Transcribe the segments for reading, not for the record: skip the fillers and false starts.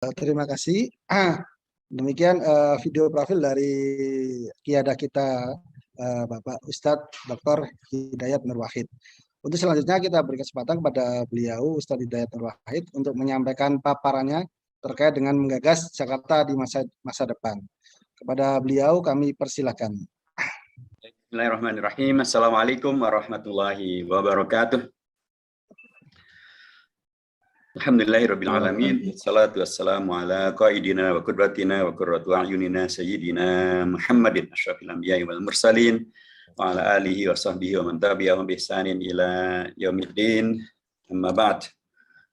Terima kasih. Demikian video profil dari Kiada kita, Bapak Ustadz Dr. Hidayat Nur Wahid. Untuk selanjutnya kita beri kesempatan kepada beliau Ustadz Hidayat Nur Wahid untuk menyampaikan paparannya terkait dengan menggagas Jakarta di masa depan. Kepada beliau kami persilakan. Bismillahirrahmanirrahim. Assalamualaikum warahmatullahi wabarakatuh. Alhamdulillahirrabbilalamin. Wassalatu wassalamu ala qaidina wa qudratina wa qurratu a'yunina sayyidina Muhammadin asyrafil anbiya'i wal mursalin wa ala alihi wa sahbihi wa man tabi'ahum bi ihsanin ila yaumiddin. Amma ba'd.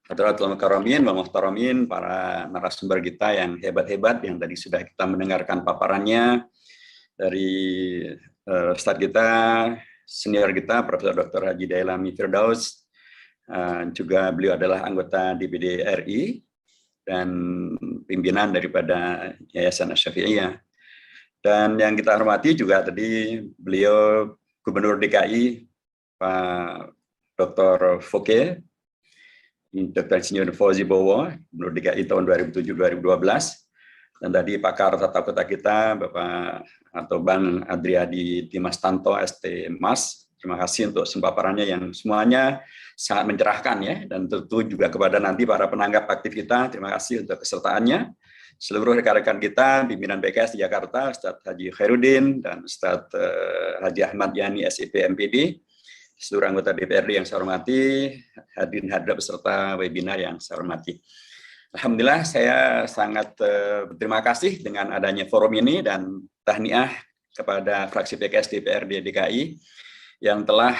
Hadratul mukarramin wa muhtaramin, para narasumber kita yang hebat-hebat yang tadi sudah kita mendengarkan paparannya dari Ustadz kita, senior kita, Profesor Dr. Haji Dailami Firdaus. Juga beliau adalah anggota DPD RI dan pimpinan daripada Yayasan Asy-Syafi'iyah. Dan yang kita hormati juga tadi beliau Gubernur DKI Pak Dr. Foke, Dr. Insinyur Fauzi Bowo, Gubernur DKI tahun 2007-2012. Dan tadi pakar tata kota kita Bapak atau Bang Adriadi Dimas Tanto ST Mas. Terima kasih untuk paparannya yang semuanya sangat mencerahkan ya, dan tentu juga kepada nanti para penanggap aktif kita, terima kasih untuk kesertaannya. Seluruh rekan-rekan kita, pimpinan PKS di Jakarta, Ustadz Haji Khairuddin dan Ustadz Haji Ahmad Yani SIP MPD, seluruh anggota DPRD yang saya hormati, hadirin hadirat beserta webinar yang saya hormati. Alhamdulillah saya sangat berterima kasih dengan adanya forum ini dan tahniah kepada fraksi PKS DPRD DKI yang telah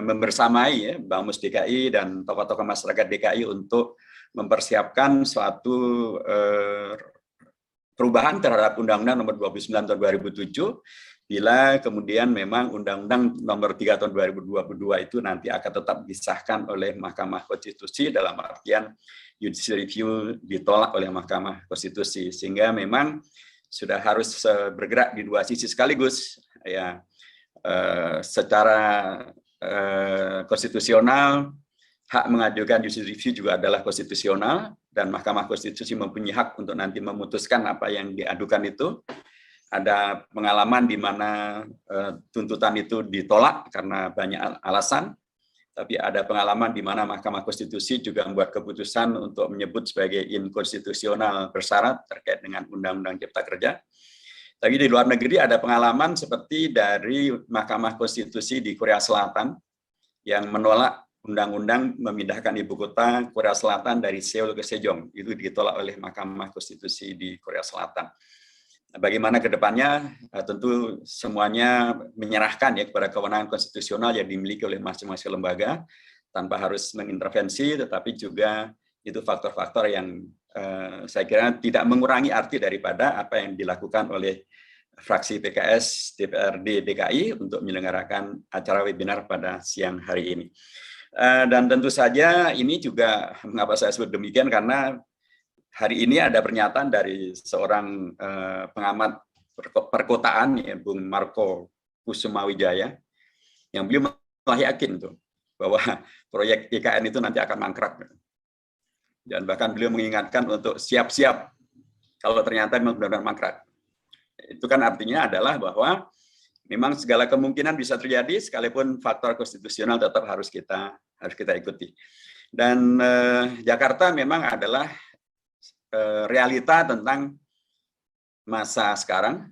membersamai ya, Bamus DKI dan tokoh-tokoh masyarakat DKI untuk mempersiapkan suatu perubahan terhadap Undang-Undang Nomor 29 Tahun 2007, bila kemudian memang Undang-Undang Nomor 3 Tahun 2022 itu nanti akan tetap disahkan oleh Mahkamah Konstitusi, dalam artian judicial review ditolak oleh Mahkamah Konstitusi, sehingga memang sudah harus bergerak di dua sisi sekaligus ya. Secara konstitusional, hak mengajukan judicial review juga adalah konstitusional, dan Mahkamah Konstitusi mempunyai hak untuk nanti memutuskan apa yang diadukan itu. Ada pengalaman di mana tuntutan itu ditolak karena banyak alasan, tapi ada pengalaman di mana Mahkamah Konstitusi juga membuat keputusan untuk menyebut sebagai inkonstitusional bersyarat terkait dengan Undang-Undang Cipta Kerja. Tapi di luar negeri ada pengalaman seperti dari Mahkamah Konstitusi di Korea Selatan yang menolak undang-undang memindahkan ibu kota Korea Selatan dari Seoul ke Sejong. Itu ditolak oleh Mahkamah Konstitusi di Korea Selatan. Nah, bagaimana ke depannya? Tentu semuanya menyerahkan ya kepada kewenangan konstitusional yang dimiliki oleh masing-masing lembaga tanpa harus mengintervensi, tetapi juga itu faktor-faktor yang saya kira tidak mengurangi arti daripada apa yang dilakukan oleh fraksi PKS DPRD DKI untuk menyelenggarakan acara webinar pada siang hari ini. Dan tentu saja ini juga mengapa saya sebut demikian, karena hari ini ada pernyataan dari seorang pengamat perkotaan, ya, Bung Marco Kusumawijaya, yang beliau malah yakin tuh bahwa proyek IKN itu nanti akan mangkrak. Dan bahkan beliau mengingatkan untuk siap-siap kalau ternyata memang benar-benar mangkrak. Itu kan artinya adalah bahwa memang segala kemungkinan bisa terjadi, sekalipun faktor konstitusional tetap harus kita ikuti. Dan Jakarta memang adalah realita tentang masa sekarang,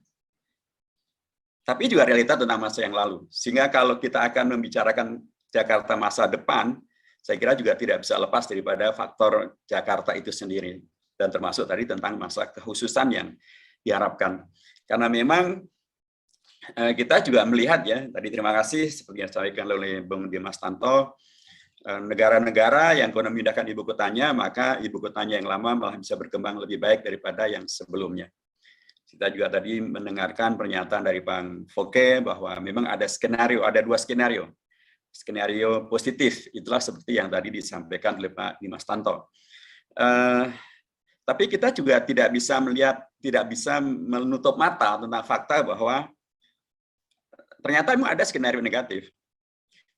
tapi juga realita tentang masa yang lalu. Sehingga kalau kita akan membicarakan Jakarta masa depan, saya kira juga tidak bisa lepas daripada faktor Jakarta itu sendiri, dan termasuk tadi tentang masa kekhususan yang diharapkan. Karena memang kita juga melihat ya, tadi terima kasih seperti yang disampaikan oleh Bung Dimas Tanto, negara-negara yang kalau memindahkan ibu kotanya, maka ibu kotanya yang lama malah bisa berkembang lebih baik daripada yang sebelumnya. Kita juga tadi mendengarkan pernyataan dari Bang Foke bahwa memang ada skenario, ada dua skenario. Skenario positif, itulah seperti yang tadi disampaikan oleh Pak Dimas Tanto. Tapi kita juga tidak bisa menutup mata tentang fakta bahwa ternyata memang ada skenario negatif,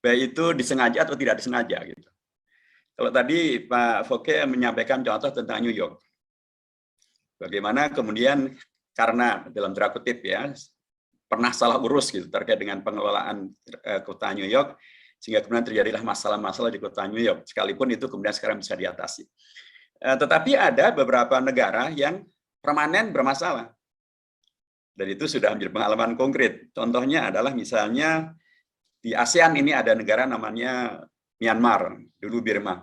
baik itu disengaja atau tidak disengaja gitu. Kalau tadi Pak Foke menyampaikan contoh tentang New York, Bagaimana kemudian karena dalam tanda kutip ya pernah salah urus gitu terkait dengan pengelolaan kota New York, sehingga kemudian terjadilah masalah-masalah di kota New York. Sekalipun itu kemudian sekarang bisa diatasi. Tetapi ada beberapa negara yang permanen bermasalah. Dan itu sudah menjadi pengalaman konkret. Contohnya adalah misalnya di ASEAN ini ada negara namanya Myanmar, dulu Burma.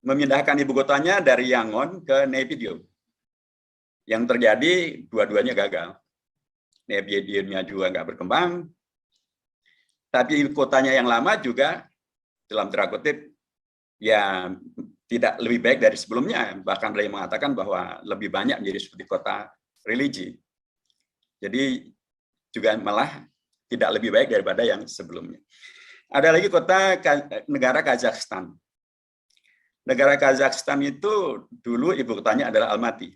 Memindahkan ibu kotanya dari Yangon ke Naypyidaw. Yang terjadi dua-duanya gagal. Naypyidaw-nya juga nggak berkembang, tapi ibu kotanya yang lama juga dalam tanda kutip ya tidak lebih baik dari sebelumnya. Bahkan ada yang mengatakan bahwa lebih banyak menjadi seperti kota religi. Jadi juga malah tidak lebih baik daripada yang sebelumnya. Ada lagi negara Kazakhstan. Negara Kazakhstan itu dulu ibu kotanya adalah Almaty.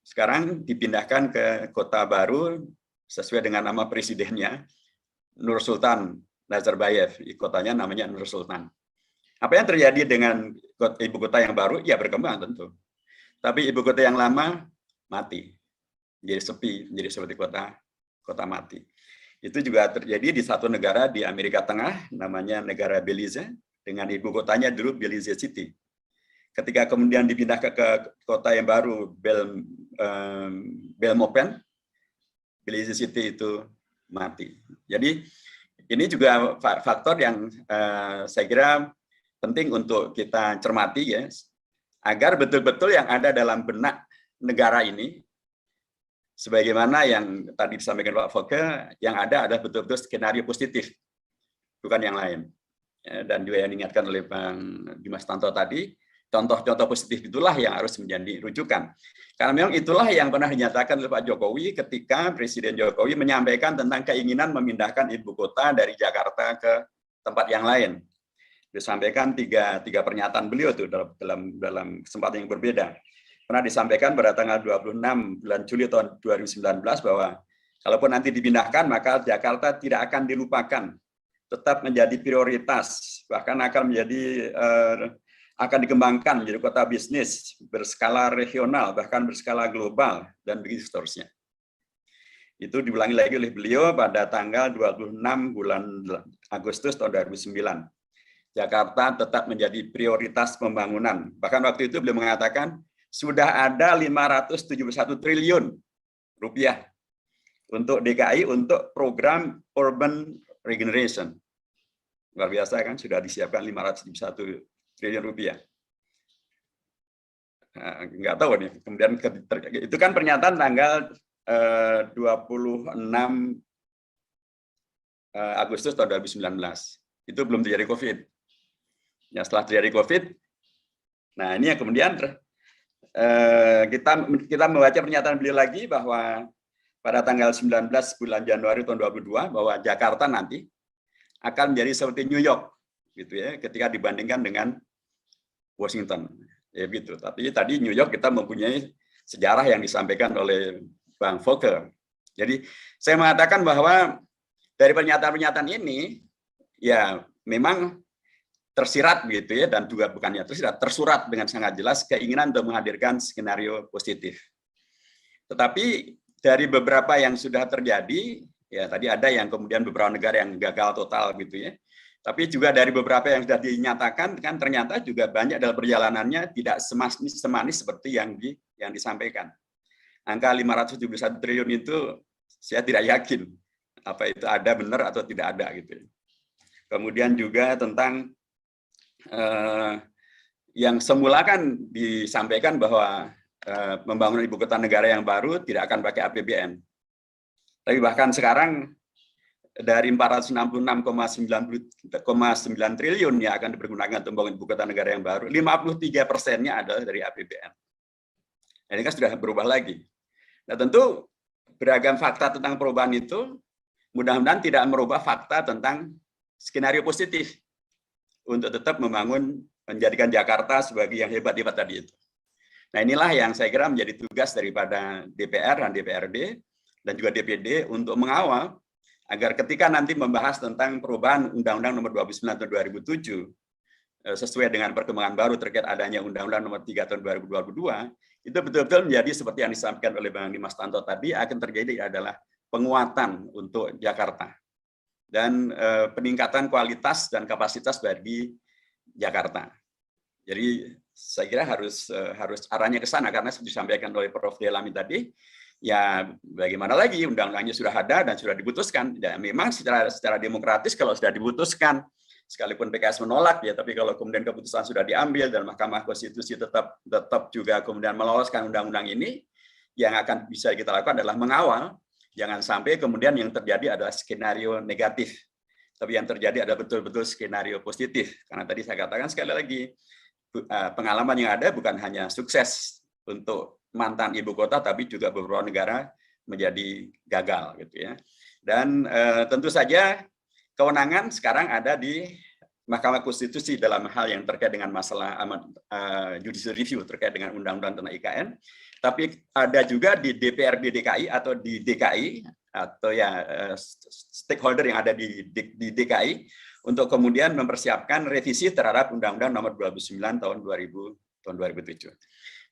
Sekarang dipindahkan ke kota baru sesuai dengan nama presidennya, Nursultan Nazarbayev. Kotanya namanya Nursultan. Apa yang terjadi dengan ibu kota yang baru? Ya berkembang tentu. Tapi ibu kota yang lama mati. Menjadi sepi, menjadi seperti kota mati. Itu juga terjadi di satu negara di Amerika Tengah, namanya negara Belize, dengan ibu kotanya dulu Belize City. Ketika kemudian dipindah ke kota yang baru, Belmopan, Belize City itu mati. Jadi ini juga faktor yang saya kira penting untuk kita cermati ya, agar betul-betul yang ada dalam benak negara ini, sebagaimana yang tadi disampaikan Pak Foke, yang ada adalah betul-betul skenario positif, bukan yang lain. Dan juga yang diingatkan oleh Bang Dimas Tanto tadi, contoh-contoh positif itulah yang harus menjadi rujukan. Karena memang itulah yang pernah dinyatakan oleh Pak Jokowi ketika Presiden Jokowi menyampaikan tentang keinginan memindahkan ibu kota dari Jakarta ke tempat yang lain. Disampaikan tiga pernyataan beliau itu dalam kesempatan yang berbeda. Pernah disampaikan pada tanggal 26 bulan Juli tahun 2019 bahwa kalaupun nanti dipindahkan maka Jakarta tidak akan dilupakan, tetap menjadi prioritas, bahkan akan dikembangkan menjadi kota bisnis berskala regional, bahkan berskala global, dan begitu seterusnya. Itu diulangi lagi oleh beliau pada tanggal 26 bulan Agustus tahun 2009. Jakarta tetap menjadi prioritas pembangunan. Bahkan waktu itu beliau mengatakan, sudah ada 571 triliun rupiah untuk DKI untuk program Urban Regeneration. Luar biasa kan, sudah disiapkan 571 triliun rupiah. Nggak tahu nih. Kemudian itu kan pernyataan tanggal 26 Agustus tahun 2019. Itu belum terjadi COVID. Ya, setelah terjadi COVID, nah ini yang kemudian kita membaca pernyataan beliau lagi bahwa pada tanggal 19 bulan Januari tahun 2022 bahwa Jakarta nanti akan menjadi seperti New York gitu ya, ketika dibandingkan dengan Washington ya gitu. Tapi tadi New York kita mempunyai sejarah yang disampaikan oleh Bang Foke. Jadi saya mengatakan bahwa dari pernyataan-pernyataan ini ya memang tersirat begitu ya, dan juga bukannya tersirat, tersurat dengan sangat jelas keinginan untuk menghadirkan skenario positif. Tetapi dari beberapa yang sudah terjadi, ya tadi ada yang kemudian beberapa negara yang gagal total gitu ya. Tapi juga dari beberapa yang sudah dinyatakan kan ternyata juga banyak dalam perjalanannya tidak semanis seperti yang disampaikan. Angka 571 triliun itu saya tidak yakin apa itu ada benar atau tidak ada gitu. Kemudian juga tentang yang semula kan disampaikan bahwa pembangunan ibu kota negara yang baru tidak akan pakai APBN. Tapi bahkan sekarang dari 466,9 triliun yang akan dipergunakan untuk membangun ibu kota negara yang baru, 53%-nya adalah dari APBN. Ini kan sudah berubah lagi. Nah tentu beragam fakta tentang perubahan itu mudah-mudahan tidak merubah fakta tentang skenario positif untuk tetap menjadikan Jakarta sebagai yang hebat-hebat tadi itu. Nah inilah yang saya kira menjadi tugas daripada DPR dan DPRD dan juga DPD untuk mengawal agar ketika nanti membahas tentang perubahan Undang-Undang Nomor 29 Tahun 2007 sesuai dengan perkembangan baru terkait adanya Undang-Undang Nomor 3 Tahun 2022, itu betul-betul menjadi seperti yang disampaikan oleh Bang Dimas Tanto tadi, akan terjadi adalah penguatan untuk Jakarta dan peningkatan kualitas dan kapasitas bagi Jakarta. Jadi saya kira harus arahnya ke sana, karena seperti disampaikan oleh Prof. Delami tadi, ya bagaimana lagi, undang-undangnya sudah ada dan sudah diputuskan. Dan memang secara demokratis kalau sudah diputuskan, sekalipun PKS menolak ya, tapi kalau kemudian keputusan sudah diambil dan Mahkamah Konstitusi tetap juga kemudian meloloskan undang-undang ini, yang akan bisa kita lakukan adalah mengawal, jangan sampai kemudian yang terjadi adalah skenario negatif, tapi yang terjadi adalah betul-betul skenario positif. Karena tadi saya katakan sekali lagi, pengalaman yang ada bukan hanya sukses untuk mantan ibu kota, tapi juga beberapa negara menjadi gagal, gitu ya. Dan tentu saja kewenangan sekarang ada di Mahkamah Konstitusi dalam hal yang terkait dengan masalah judicial review terkait dengan undang-undang tentang IKN, tapi ada juga di DPRD DKI atau di DKI atau ya stakeholder yang ada di DKI untuk kemudian mempersiapkan revisi terhadap Undang-Undang Nomor 29 Tahun 2007.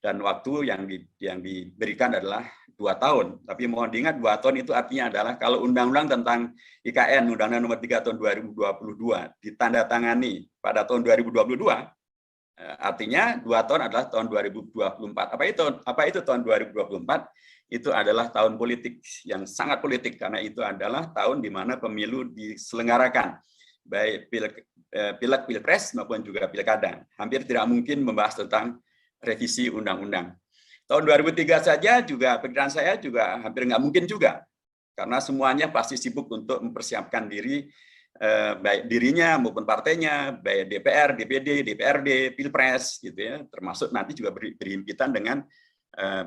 Dan waktu yang diberikan adalah 2 tahun. Tapi mohon diingat 2 tahun itu artinya adalah kalau Undang-Undang tentang IKN, Undang-Undang Nomor 3 Tahun 2022 ditandatangani pada tahun 2022, artinya 2 tahun adalah tahun 2024. Apa itu tahun 2024? Itu adalah tahun politik yang sangat politik, karena itu adalah tahun di mana pemilu diselenggarakan, baik pileg, pilpres maupun juga pilkada. Hampir tidak mungkin membahas tentang revisi undang-undang. Tahun 2003 saja juga pikiran saya juga hampir nggak mungkin juga, karena semuanya pasti sibuk untuk mempersiapkan diri, baik dirinya maupun partainya, baik DPR, DPD, DPRD, pilpres, gitu ya, termasuk nanti juga berhimpitan dengan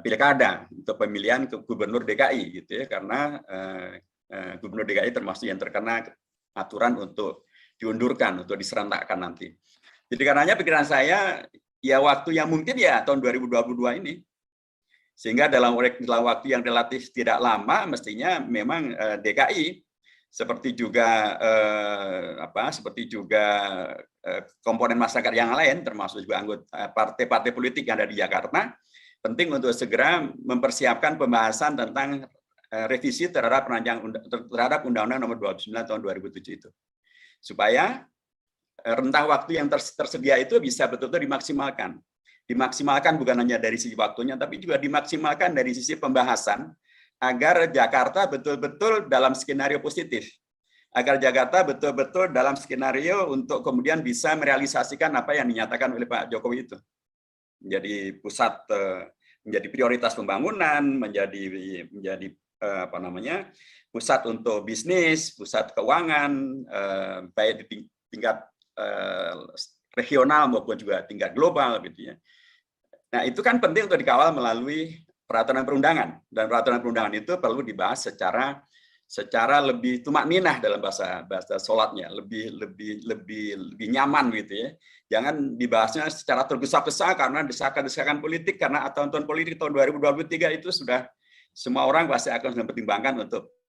pilkada untuk pemilihan ke gubernur DKI, gitu ya, karena gubernur DKI termasuk yang terkena aturan untuk diundurkan, untuk diserentakkan nanti. Jadi karenanya pikiran saya, ya waktu yang mungkin ya tahun 2022 ini. Sehingga dalam waktu yang relatif tidak lama, mestinya memang DKI seperti juga komponen masyarakat yang lain, termasuk juga anggota partai-partai politik yang ada di Jakarta, penting untuk segera mempersiapkan pembahasan tentang revisi terhadap Undang-Undang Nomor 29 Tahun 2007 itu, supaya rentang waktu yang tersedia itu bisa betul-betul dimaksimalkan. Dimaksimalkan bukan hanya dari sisi waktunya, tapi juga dimaksimalkan dari sisi pembahasan, agar Jakarta betul-betul dalam skenario positif. Agar Jakarta betul-betul dalam skenario untuk kemudian bisa merealisasikan apa yang dinyatakan oleh Pak Jokowi itu. Menjadi pusat, menjadi prioritas pembangunan, menjadi pusat untuk bisnis, pusat keuangan, baik di tingkat regional maupun juga tingkat global, gitu ya. Nah, itu kan penting untuk dikawal melalui peraturan perundangan, dan peraturan perundangan itu perlu dibahas secara lebih tumakninah dalam bahasa sholatnya, lebih nyaman, gitu ya. Jangan dibahasnya secara tergesa-gesa karena desakan-desakan politik, karena aturan politik tahun 2023 itu sudah semua orang pasti akan mempertimbangkan untuk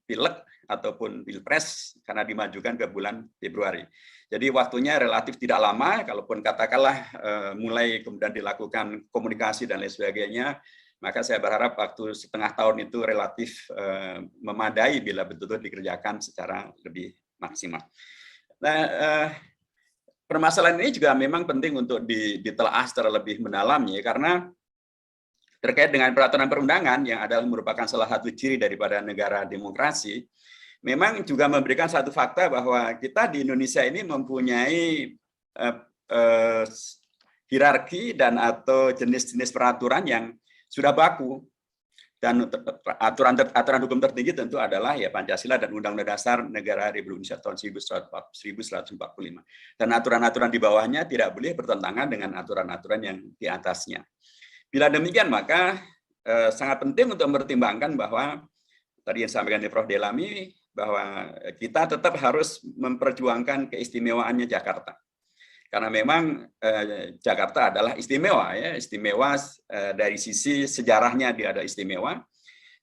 pileg ataupun pilpres karena dimajukan ke bulan Februari. Jadi waktunya relatif tidak lama, kalaupun katakanlah mulai kemudian dilakukan komunikasi dan lain sebagainya, maka saya berharap waktu setengah tahun itu relatif memadai bila betul-betul dikerjakan secara lebih maksimal. Nah, permasalahan ini juga memang penting untuk ditelaah secara lebih mendalam, ya, karena terkait dengan peraturan perundangan yang adalah merupakan salah satu ciri daripada negara demokrasi, memang juga memberikan satu fakta bahwa kita di Indonesia ini mempunyai hierarki dan atau jenis-jenis peraturan yang sudah baku, dan aturan hukum tertinggi tentu adalah ya Pancasila dan Undang-Undang Dasar Negara Republik Indonesia tahun 1945, dan aturan-aturan di bawahnya tidak boleh bertentangan dengan aturan-aturan yang di atasnya. Bila demikian, maka sangat penting untuk mempertimbangkan bahwa tadi yang disampaikan oleh Prof. Delami, bahwa kita tetap harus memperjuangkan keistimewaannya Jakarta. Karena memang Jakarta adalah istimewa, ya, istimewa dari sisi sejarahnya dia ada istimewa,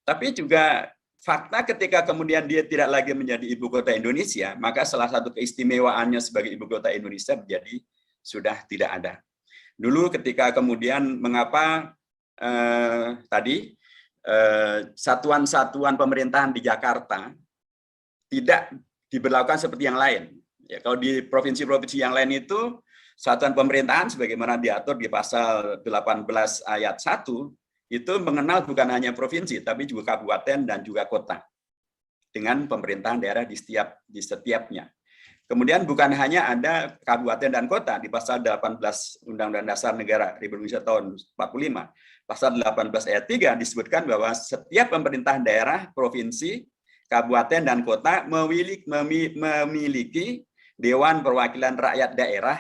tapi juga fakta ketika kemudian dia tidak lagi menjadi ibu kota Indonesia, maka salah satu keistimewaannya sebagai ibu kota Indonesia menjadi sudah tidak ada. Dulu ketika kemudian mengapa tadi satuan-satuan pemerintahan di Jakarta tidak diberlakukan seperti yang lain. Ya, kalau di provinsi-provinsi yang lain itu satuan pemerintahan sebagaimana diatur di pasal 18 ayat 1 itu mengenal bukan hanya provinsi tapi juga kabupaten dan juga kota dengan pemerintahan daerah di setiapnya. Kemudian bukan hanya ada kabupaten dan kota di pasal 18 Undang-Undang Dasar Negara Republik Indonesia tahun 45. Pasal 18 ayat 3 disebutkan bahwa setiap pemerintah daerah, provinsi, kabupaten dan kota memiliki Dewan Perwakilan Rakyat Daerah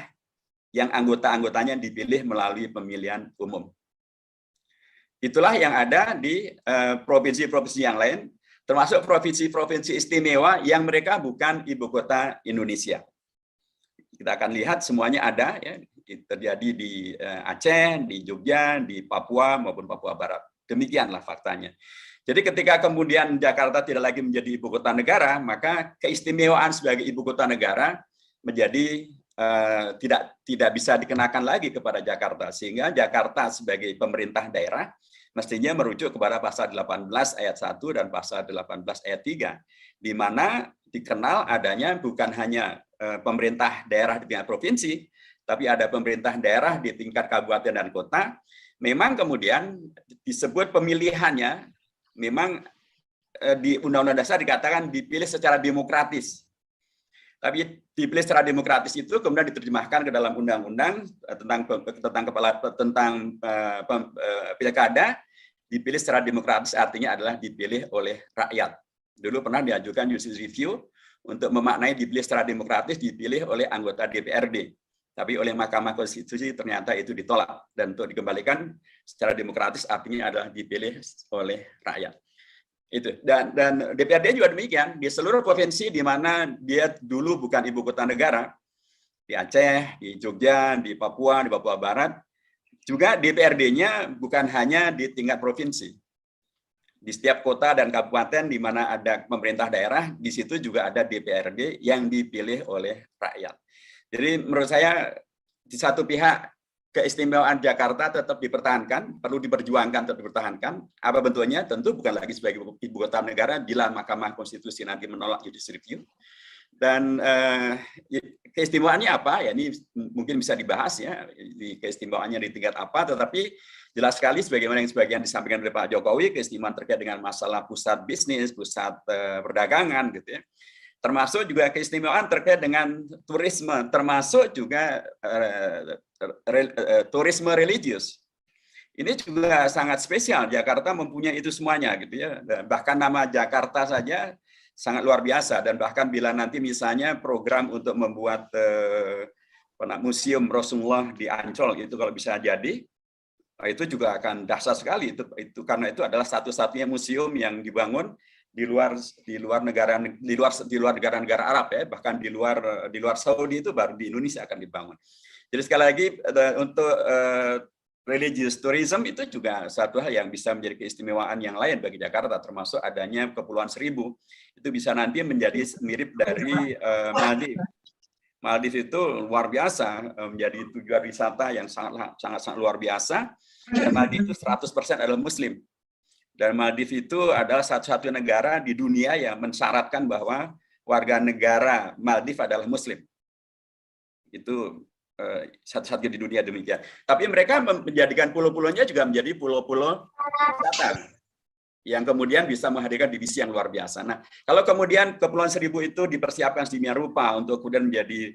yang anggota-anggotanya dipilih melalui pemilihan umum. Itulah yang ada di provinsi-provinsi yang lain, termasuk provinsi-provinsi istimewa yang mereka bukan ibu kota Indonesia. Kita akan lihat semuanya ada, ya, terjadi di Aceh, di Jogja, di Papua maupun Papua Barat. Demikianlah faktanya. Jadi ketika kemudian Jakarta tidak lagi menjadi ibu kota negara, maka keistimewaan sebagai ibu kota negara menjadi tidak bisa dikenakan lagi kepada Jakarta, sehingga Jakarta sebagai pemerintah daerah mestinya merujuk kepada pasal 18 ayat 1 dan pasal 18 ayat 3, di mana dikenal adanya bukan hanya pemerintah daerah di tingkat provinsi, tapi ada pemerintah daerah di tingkat kabupaten dan kota. Memang kemudian disebut pemilihannya, memang di Undang-Undang Dasar dikatakan dipilih secara demokratis. Tapi dipilih secara demokratis itu kemudian diterjemahkan ke dalam undang-undang tentang pilkada. Dipilih secara demokratis artinya adalah dipilih oleh rakyat. Dulu pernah diajukan judicial review untuk memaknai dipilih secara demokratis dipilih oleh anggota DPRD. Tapi oleh Mahkamah Konstitusi ternyata itu ditolak, dan untuk dikembalikan secara demokratis artinya adalah dipilih oleh rakyat. Itu dan DPRD juga demikian di seluruh provinsi di mana dia dulu bukan ibu kota negara, di Aceh, di Jogja, di Papua Barat, juga DPRD-nya bukan hanya di tingkat provinsi. Di setiap kota dan kabupaten di mana ada pemerintah daerah, di situ juga ada DPRD yang dipilih oleh rakyat. Jadi menurut saya di satu pihak keistimewaan Jakarta tetap dipertahankan, perlu diperjuangkan, tetap dipertahankan. Apa bentuknya? Tentu bukan lagi sebagai ibu kota negara bila Mahkamah Konstitusi nanti menolak judicial review. Dan keistimewaannya apa? Ya ini mungkin bisa dibahas ya, di keistimewaannya di tingkat apa. Tetapi jelas sekali sebagaimana yang sebagian disampaikan oleh Pak Jokowi, keistimewaan terkait dengan masalah pusat bisnis, pusat perdagangan, gitu ya. Termasuk juga keistimewaan terkait dengan turisme, termasuk juga turisme religius. Ini juga sangat spesial. Jakarta mempunyai itu semuanya, gitu ya. Bahkan nama Jakarta saja sangat luar biasa. Dan bahkan bila nanti misalnya program untuk membuat museum Rasulullah di Ancol itu kalau bisa jadi, itu juga akan dahsyat sekali. Itu karena itu adalah satu-satunya museum yang dibangun di luar negara-negara Arab, ya, bahkan di luar Saudi itu baru di Indonesia akan dibangun. Jadi sekali lagi untuk religious tourism itu juga satu hal yang bisa menjadi keistimewaan yang lain bagi Jakarta, termasuk adanya Kepulauan Seribu. Itu bisa nanti menjadi mirip dari Maldives. Maldives itu luar biasa, menjadi tujuan wisata yang sangat luar biasa. Dan Maldives itu 100% adalah Muslim. Dan Maldives itu adalah satu-satunya negara di dunia yang mensyaratkan bahwa warga negara Maldives adalah Muslim. Itu satu-satunya di dunia demikian. Tapi mereka menjadikan pulau-pulaunya juga menjadi pulau-pulau wisata yang kemudian bisa menghadirkan divisi yang luar biasa. Nah, kalau kemudian Kepulauan Seribu itu dipersiapkan sedemikian rupa untuk kemudian menjadi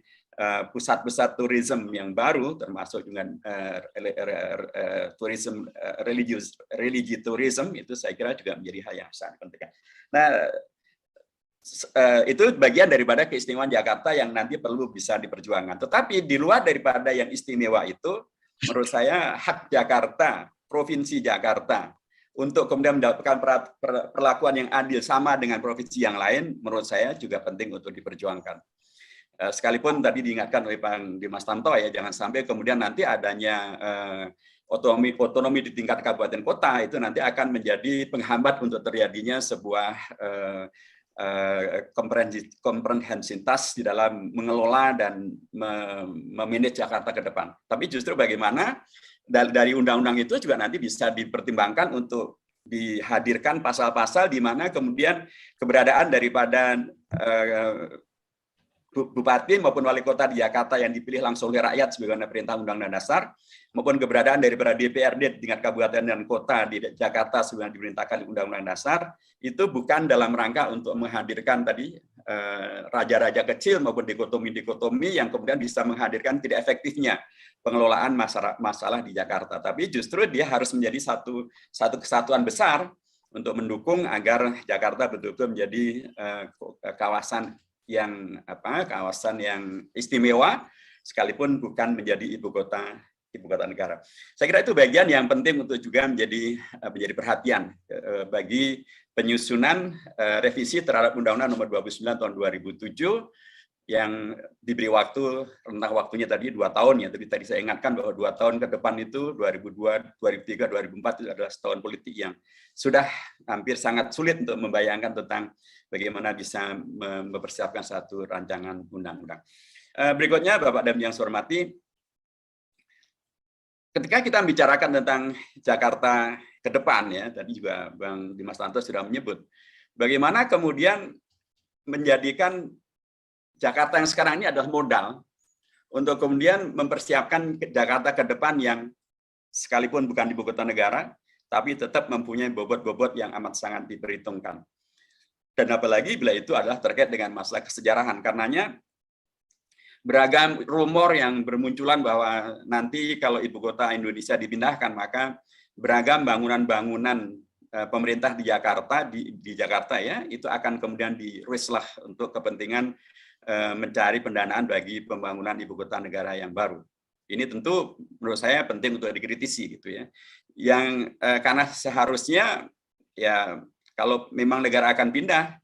pusat-pusat turisme yang baru, termasuk dengan turisme religi tourism, itu saya kira juga menjadi hal yang sangat penting. Nah, itu bagian daripada keistimewaan Jakarta yang nanti perlu bisa diperjuangkan. Tetapi di luar daripada yang istimewa itu, menurut saya hak Jakarta, provinsi Jakarta, untuk kemudian mendapatkan perlakuan yang adil sama dengan provinsi yang lain, menurut saya juga penting untuk diperjuangkan. Sekalipun tadi diingatkan oleh Pak Dimas Tanto, ya, jangan sampai kemudian nanti adanya otonomi di tingkat kabupaten kota itu nanti akan menjadi penghambat untuk terjadinya sebuah komprehensivitas di dalam mengelola dan memanage Jakarta ke depan. Tapi justru bagaimana dari undang-undang itu juga nanti bisa dipertimbangkan untuk dihadirkan pasal-pasal di mana kemudian keberadaan daripada bupati maupun wali kota di Jakarta yang dipilih langsung oleh rakyat sebagaimana perintah Undang-Undang Dasar, maupun keberadaan daripada DPRD tingkat kabupaten dan kota di Jakarta sebagaimana diperintahkan Undang-Undang Dasar, itu bukan dalam rangka untuk menghadirkan tadi raja-raja kecil maupun dikotomi-dikotomi yang kemudian bisa menghadirkan tidak efektifnya pengelolaan masalah di Jakarta. Tapi justru dia harus menjadi satu kesatuan besar untuk mendukung agar Jakarta betul-betul menjadi kawasan yang istimewa sekalipun bukan menjadi ibu kota negara. Saya kira itu bagian yang penting untuk juga menjadi perhatian bagi penyusunan revisi terhadap Undang-Undang Nomor 29 Tahun 2007 yang diberi rentang waktunya tadi 2 tahun ya. Tapi tadi saya ingatkan bahwa 2 tahun ke depan itu 2002, 2003, 2004 itu adalah setahun politik yang sudah hampir sangat sulit untuk membayangkan tentang bagaimana bisa mempersiapkan satu rancangan undang-undang. Berikutnya, Bapak dan yang saya hormati, ketika kita membicarakan tentang Jakarta ke depan, ya tadi juga Bang Dimas Tanto sudah menyebut, bagaimana kemudian menjadikan Jakarta yang sekarang ini adalah modal untuk kemudian mempersiapkan Jakarta ke depan yang sekalipun bukan ibu kota negara, tapi tetap mempunyai bobot-bobot yang amat sangat diperhitungkan. Dan apalagi bila itu adalah terkait dengan masalah kesejarahan. Karenanya beragam rumor yang bermunculan bahwa nanti kalau ibu kota Indonesia dipindahkan, maka beragam bangunan-bangunan pemerintah di Jakarta ya, itu akan kemudian di-risk untuk kepentingan mencari pendanaan bagi pembangunan ibu kota negara yang baru. Ini tentu menurut saya penting untuk dikritisi gitu ya. Yang karena seharusnya ya kalau memang negara akan pindah,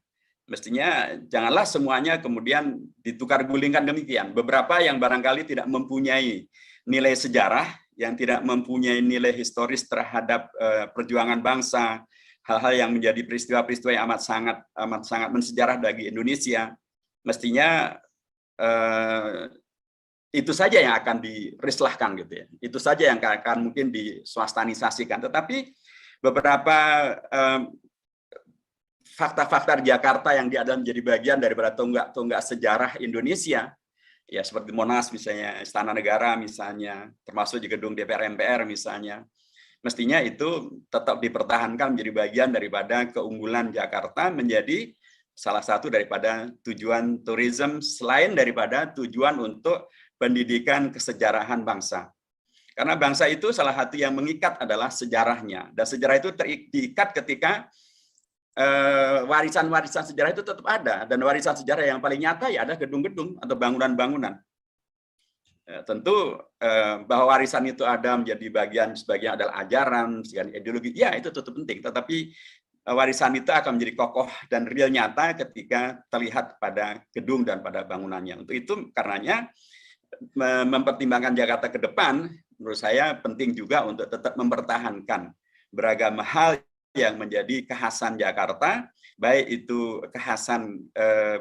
mestinya janganlah semuanya kemudian ditukar gulingkan demikian. Beberapa yang barangkali tidak mempunyai nilai sejarah, yang tidak mempunyai nilai historis terhadap perjuangan bangsa, hal-hal yang menjadi peristiwa-peristiwa yang amat sangat mensejarah bagi Indonesia, mestinya itu saja yang akan dirislahkan gitu ya. Itu saja yang akan mungkin diswastanisasikan. Tetapi beberapa fakta-fakta di Jakarta yang adalah menjadi bagian daripada tonggak sejarah Indonesia, ya seperti Monas misalnya, Istana Negara misalnya, termasuk di gedung DPR MPR misalnya, mestinya itu tetap dipertahankan menjadi bagian daripada keunggulan Jakarta, menjadi salah satu daripada tujuan tourism selain daripada tujuan untuk pendidikan kesejarahan bangsa. Karena bangsa itu salah satu yang mengikat adalah sejarahnya, dan sejarah itu diikat ketika warisan-warisan sejarah itu tetap ada, dan warisan sejarah yang paling nyata ya ada gedung-gedung atau bangunan-bangunan. Tentu bahwa warisan itu ada menjadi sebagian adalah ajaran, sebagian ideologi, ya itu tetap penting. Tetapi warisan itu akan menjadi kokoh dan real nyata ketika terlihat pada gedung dan pada bangunannya. Untuk itu karenanya mempertimbangkan Jakarta ke depan, menurut saya penting juga untuk tetap mempertahankan beragam hal yang menjadi kekhasan Jakarta, baik itu kekhasan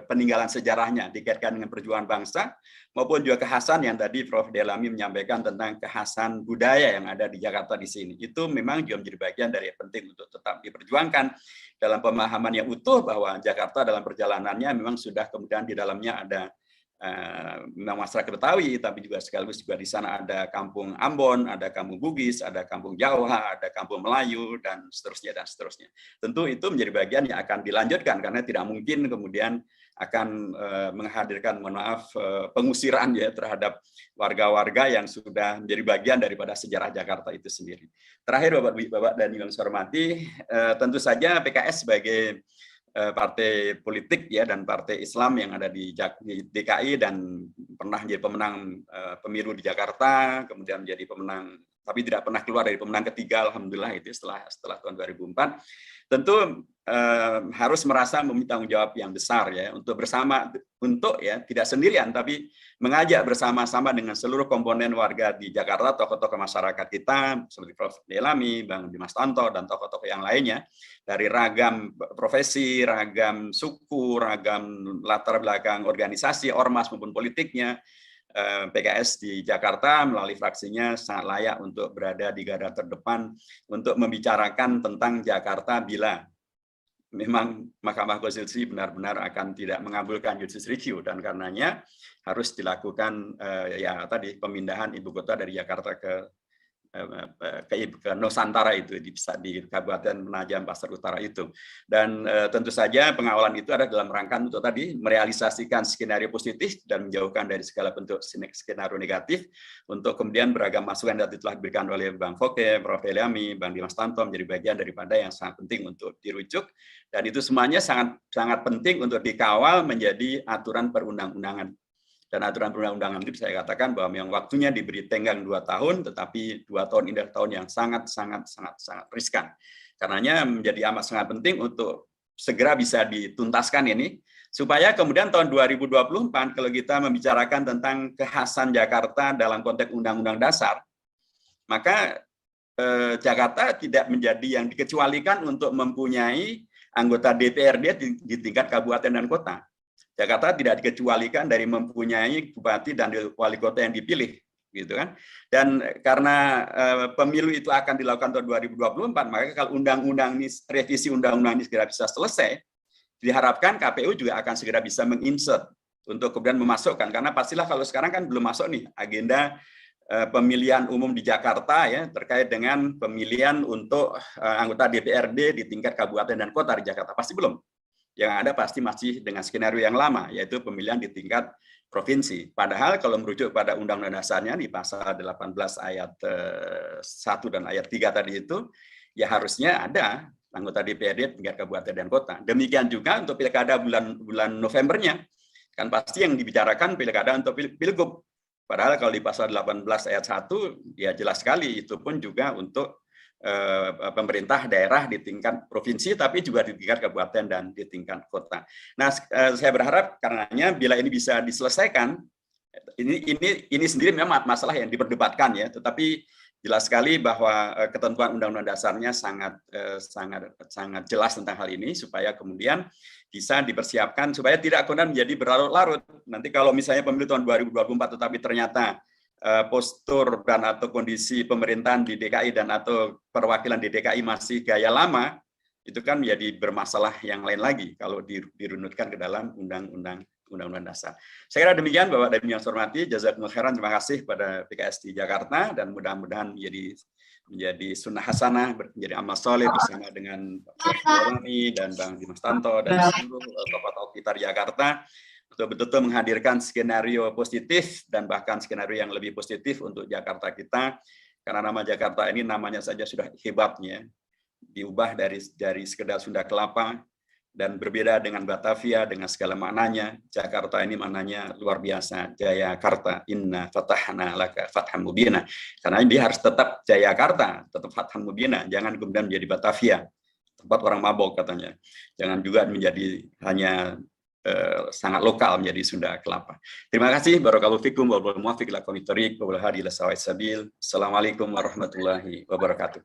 peninggalan sejarahnya dikaitkan dengan perjuangan bangsa, maupun juga kekhasan yang tadi Prof. Delami menyampaikan tentang kekhasan budaya yang ada di Jakarta di sini. Itu memang juga menjadi bagian dari yang penting untuk tetap diperjuangkan dalam pemahaman yang utuh bahwa Jakarta dalam perjalanannya memang sudah kemudian di dalamnya ada memang masyarakat Betawi, tapi juga sekaligus juga di sana ada kampung Ambon, ada kampung Bugis, ada kampung Jawa, ada kampung Melayu, dan seterusnya, dan seterusnya. Tentu itu menjadi bagian yang akan dilanjutkan, karena tidak mungkin kemudian akan menghadirkan, mohon maaf, pengusiran ya terhadap warga-warga yang sudah menjadi bagian daripada sejarah Jakarta itu sendiri. Terakhir, Bapak dan Ibu yang saya hormati, tentu saja PKS sebagai partai politik ya dan partai Islam yang ada di DKI dan pernah menjadi pemenang pemilu di Jakarta, kemudian menjadi pemenang tapi tidak pernah keluar dari pemenang ketiga, alhamdulillah itu setelah tahun 2004. Tentu harus merasa memiliki tanggung jawab yang besar ya untuk bersama, untuk ya tidak sendirian tapi mengajak bersama-sama dengan seluruh komponen warga di Jakarta, tokoh-tokoh masyarakat kita seperti Prof. Delami, Bang Dimas Tanto dan tokoh-tokoh yang lainnya dari ragam profesi, ragam suku, ragam latar belakang organisasi, ormas maupun politiknya. PKS di Jakarta melalui fraksinya sangat layak untuk berada di garda terdepan untuk membicarakan tentang Jakarta bila memang Mahkamah Konstitusi benar-benar akan tidak mengabulkan judicial review, dan karenanya harus dilakukan ya tadi pemindahan ibu kota dari Jakarta ke Nusantara itu di Kabupaten Penajam Pasar Utara itu. Dan tentu saja pengawalan itu ada dalam rangka untuk tadi merealisasikan skenario positif dan menjauhkan dari segala bentuk skenario negatif untuk kemudian beragam masukan yang telah diberikan oleh Bang Foke, Prof. Delami, Bang Dimas Tanto menjadi bagian daripada yang sangat penting untuk dirujuk, dan itu semuanya sangat penting untuk dikawal menjadi aturan perundang-undangan. Dan aturan perundang-undangan itu saya katakan bahwa yang waktunya diberi tenggang 2 tahun, tetapi 2 tahun ini adalah tahun yang sangat riskan. Karenanya menjadi amat sangat penting untuk segera bisa dituntaskan ini, supaya kemudian tahun 2024 kalau kita membicarakan tentang kekhasan Jakarta dalam konteks Undang-Undang Dasar, maka Jakarta tidak menjadi yang dikecualikan untuk mempunyai anggota DPRD di tingkat kabupaten dan kota. Jakarta tidak dikecualikan dari mempunyai bupati dan wali kota yang dipilih, gitu kan? Dan karena pemilu itu akan dilakukan tahun 2024, maka kalau undang-undang ini, revisi undang-undang ini segera bisa selesai, diharapkan KPU juga akan segera bisa menginsert untuk kemudian memasukkan, karena pastilah kalau sekarang kan belum masuk nih agenda pemilihan umum di Jakarta ya terkait dengan pemilihan untuk anggota DPRD di tingkat kabupaten dan kota di Jakarta, pasti belum. Yang ada pasti masih dengan skenario yang lama, yaitu pemilihan di tingkat provinsi. Padahal kalau merujuk pada Undang-Undang Dasarnya di pasal 18 ayat 1 dan ayat 3 tadi itu, ya harusnya ada anggota DPRD tingkat kabupaten dan kota. Demikian juga untuk pilkada bulan Novembernya, kan pasti yang dibicarakan pilkada untuk pilgub. Padahal kalau di pasal 18 ayat 1, ya jelas sekali itu pun juga untuk pemerintah daerah di tingkat provinsi, tapi juga di tingkat kabupaten dan di tingkat kota. Nah, saya berharap karenanya bila ini bisa diselesaikan, ini sendiri memang masalah yang diperdebatkan ya, tetapi jelas sekali bahwa ketentuan Undang-Undang Dasarnya sangat jelas tentang hal ini, supaya kemudian bisa dipersiapkan supaya tidak kemudian menjadi berlarut-larut. Nanti kalau misalnya pemilu tahun 2024 tetapi ternyata postur dan atau kondisi pemerintahan di DKI dan atau perwakilan di DKI masih gaya lama, itu kan menjadi bermasalah yang lain lagi kalau dirunutkan ke dalam Undang-Undang Dasar. Saya kira demikian Bapak dan Ibu yang saya hormati, jazakumullah khairan, terima kasih pada PKS di Jakarta, dan mudah-mudahan menjadi sunnah hasanah, menjadi amal soleh bersama dengan Prof. Delami dan Bang Dimas Tanto dan seluruh tokoh-tokoh kita di Jakarta, untuk betul-betul menghadirkan skenario positif dan bahkan skenario yang lebih positif untuk Jakarta kita, karena nama Jakarta ini namanya saja sudah hebatnya, diubah dari sekedar Sunda Kelapa dan berbeda dengan Batavia dengan segala maknanya. Jakarta ini maknanya luar biasa, Jayakarta, inna fatahna laka fatham mubina, karena dia harus tetap Jayakarta, tetap fatham mubina, jangan kemudian menjadi Batavia, tempat orang mabok katanya, jangan juga menjadi hanya sangat lokal menjadi Sunda Kelapa. Terima kasih. Barakallahu fikum wal muwaffiq ila aqwamit thoriq wa wal hadi ila sawa'is sabil. Assalamualaikum warahmatullahi wabarakatuh.